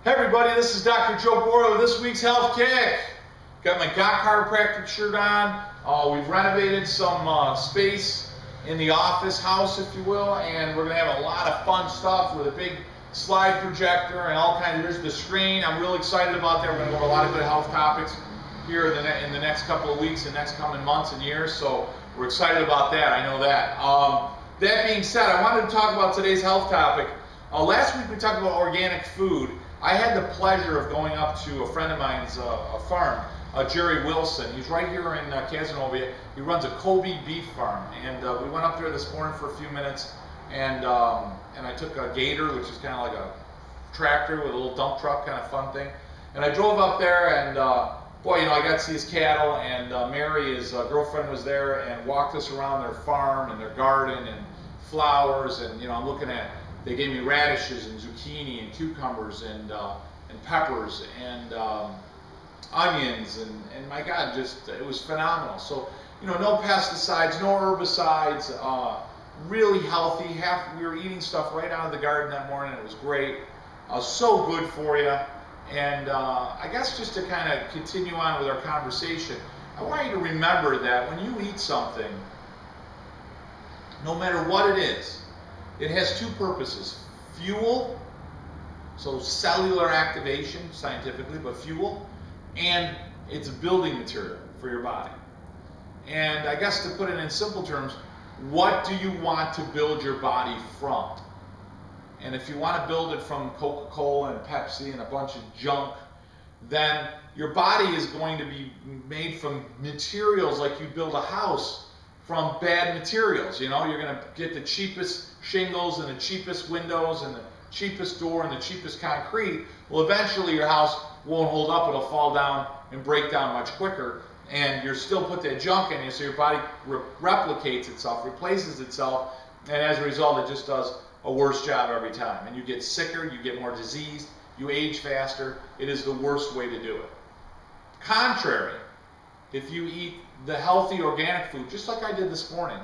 Hey everybody, this is Dr. Joe Borio with this week's Health Kick. Got my Got Chiropractic shirt on. We've renovated some space in the office house, if you will, and we're going to have a lot of fun stuff with a big slide projector and all kinds of, there's the screen. I'm really excited about that. We're going to go over a lot of good health topics here in the next couple of weeks and next coming months and years, so we're excited about that. I know that. That being said, I wanted to talk about today's health topic. Last week we talked about organic food. I had the pleasure of going up to a friend of mine's farm, Jerry Wilson. He's right here in Casanova. He runs a Kobe beef farm, and we went up there this morning for a few minutes, and I took a Gator, which is kind of like a tractor with a little dump truck kind of fun thing, and I drove up there, and boy, you know, I got to see his cattle, and Mary, his girlfriend, was there and walked us around their farm and their garden and flowers, and you know, I'm looking at. They gave me radishes and zucchini and cucumbers and peppers and onions and my God, just it was phenomenal. So you know, no pesticides, no herbicides, really healthy. We were eating stuff right out of the garden that morning. It was great, so good for you. And I guess just to kind of continue on with our conversation, I want you to remember that when you eat something, no matter what it is, it has two purposes: fuel, so cellular activation scientifically, but fuel, and it's building material for your body. And I guess to put it in simple terms, what do you want to build your body from? And if you want to build it from Coca-Cola and Pepsi and a bunch of junk, then your body is going to be made from materials like you build a house from bad materials. You know, you're going to get the cheapest shingles and the cheapest windows and the cheapest door and the cheapest concrete. Well, eventually your house won't hold up. It'll fall down and break down much quicker, and you're still put that junk in you, so your body replicates itself, replaces itself, and as a result it just does a worse job every time, and you get sicker, you get more diseased, you age faster. It is the worst way to do it. Contrary, if you eat the healthy organic food, just like I did this morning,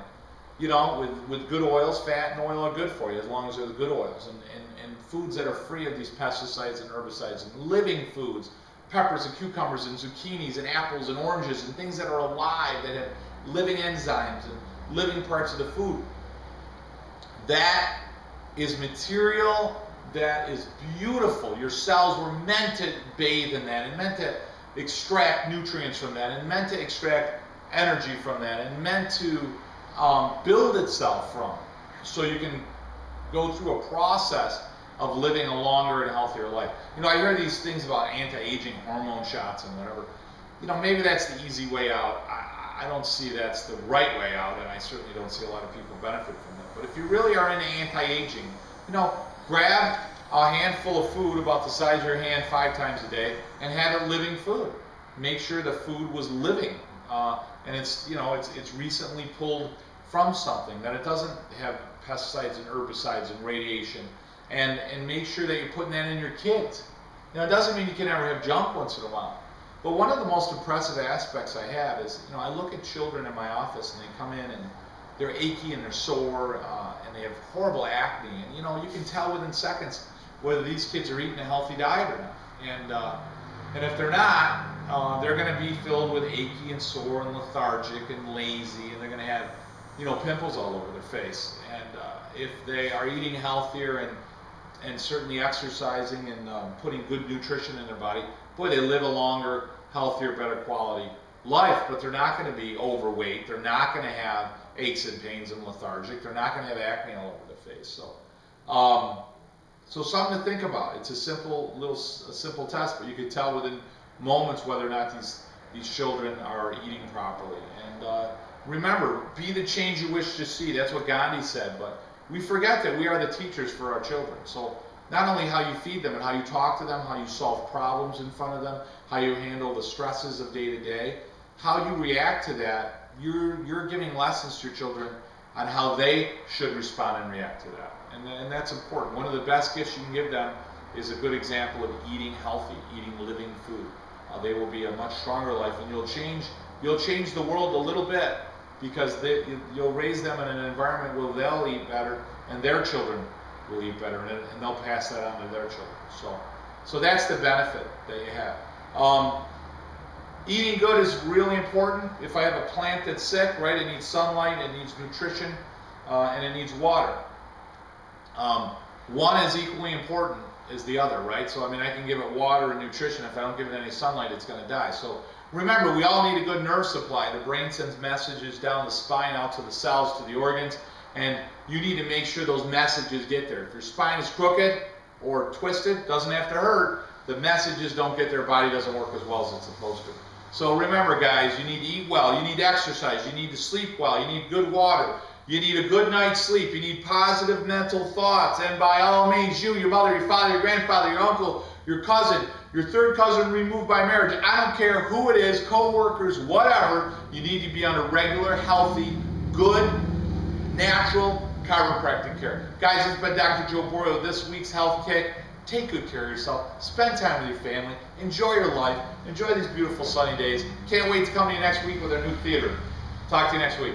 you know, with good oils, fat and oil are good for you as long as they're the good oils, and foods that are free of these pesticides and herbicides, and living foods, peppers and cucumbers and zucchinis and apples and oranges and things that are alive, that have living enzymes and living parts of the food. That is material that is beautiful. Your cells were meant to bathe in that and meant to extract nutrients from that and meant to extract energy from that and meant to build itself from, so you can go through a process of living a longer and healthier life. You know, I hear these things about anti-aging hormone shots and whatever. You know, maybe that's the easy way out. I don't see that's the right way out, and I certainly don't see a lot of people benefit from it. But if you really are into anti-aging, you know, grab a handful of food about the size of your hand 5 times a day and have it living food. Make sure the food was living, and it's, you know, it's recently pulled from something, that it doesn't have pesticides and herbicides and radiation, and make sure that you're putting that in your kids. Now, it doesn't mean you can never have junk once in a while, but one of the most impressive aspects I have is, you know, I look at children in my office and they come in and they're achy and they're sore and they have horrible acne, and you know, you can tell within seconds whether these kids are eating a healthy diet or not. And if they're not, they're going to be filled with achy and sore and lethargic and lazy, and they're going to have, you know, pimples all over their face. And if they are eating healthier and certainly exercising and putting good nutrition in their body, boy, they live a longer, healthier, better quality life. But they're not going to be overweight. They're not going to have aches and pains and lethargic. They're not going to have acne all over their face. So something to think about. It's a simple test, but you can tell within moments whether or not these children are eating properly. And remember, be the change you wish to see. That's what Gandhi said. But we forget that we are the teachers for our children. So not only how you feed them and how you talk to them, how you solve problems in front of them, how you handle the stresses of day to day, how you react to that, you're giving lessons to your children on how they should respond and react to that. And that's important. One of the best gifts you can give them is a good example of eating healthy, eating living food. They will be a much stronger life, and you'll change the world a little bit, because you'll raise them in an environment where they'll eat better and their children will eat better, and they'll pass that on to their children. So So that's the benefit that you have. Eating good is really important. If I have a plant that's sick, right, it needs sunlight, it needs nutrition, and it needs water. One is equally important as the other, right? So I mean, I can give it water and nutrition. If I don't give it any sunlight, it's going to die. So remember, we all need a good nerve supply. The brain sends messages down the spine out to the cells, to the organs, and you need to make sure those messages get there. If your spine is crooked or twisted, doesn't have to hurt, the messages don't get there, body doesn't work as well as it's supposed to. So remember, guys, you need to eat well, you need to exercise, you need to sleep well, you need good water, you need a good night's sleep, you need positive mental thoughts, and by all means, you, your mother, your father, your grandfather, your uncle, your cousin, your third cousin removed by marriage, I don't care who it is, co-workers, whatever, you need to be under regular, healthy, good, natural chiropractic care. Guys, it's been Dr. Joe Borio, this week's Health Kick. Take good care of yourself. Spend time with your family. Enjoy your life. Enjoy these beautiful sunny days. Can't wait to come to you next week with our new theater. Talk to you next week.